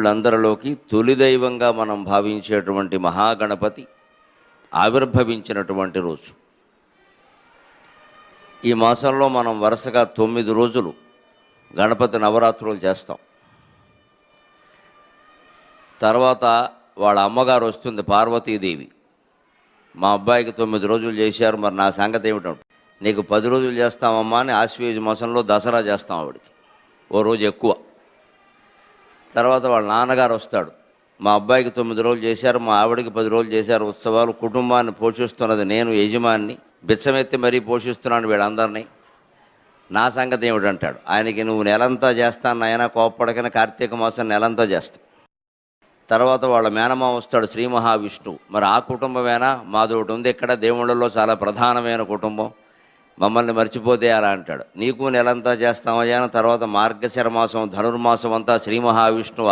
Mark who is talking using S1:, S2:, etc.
S1: దేవుళ్ళందరిలోకి తొలి దైవంగా మనం భావించేటువంటి మహాగణపతి ఆవిర్భవించినటువంటి రోజు. ఈ మాసంలో మనం వరుసగా 9 రోజులు గణపతి నవరాత్రులు చేస్తాం. తర్వాత వాళ్ళ అమ్మగారు వస్తుంది, పార్వతీదేవి. మా అబ్బాయికి 9 రోజులు చేశారు, మరి నా సంగతి ఏమిటంటే, నీకు 10 రోజులు చేస్తామమ్మా అని ఆశ్వయుజ మాసంలో దసరా చేస్తాం ఆవిడికి, ఓ రోజు ఎక్కువ. తర్వాత వాళ్ళ నాన్నగారు వస్తాడు, మా అబ్బాయికి 9 రోజులు చేశారు, మా ఆవిడికి 10 రోజులు చేశారు ఉత్సవాలు. కుటుంబాన్ని పోషిస్తున్నది నేను, యజమాన్ని, బిచ్చమెత్తి మరీ పోషిస్తున్నాను వీళ్ళందరినీ, నా సంగతి ఏమిటంటాడు. ఆయనకి నువ్వు నెలంతా చేస్తాను నాయన, కోప్పడకన కార్తీక మాసం నెలంతా చేస్తాను. తర్వాత వాళ్ళ మేనమామ వస్తాడు, శ్రీ మహావిష్ణువు. మరి ఆ కుటుంబమేనా? మాదొకటి ఉంది ఇక్కడ, దేవుళ్ళలో చాలా ప్రధానమైన కుటుంబం, మమ్మల్ని మర్చిపోతే అలా అంటాడు. నీకు నెలంతా చేస్తామయ్యా. తర్వాత మార్గశిర మాసం ధనుర్మాసం అంతా శ్రీ మహావిష్ణువు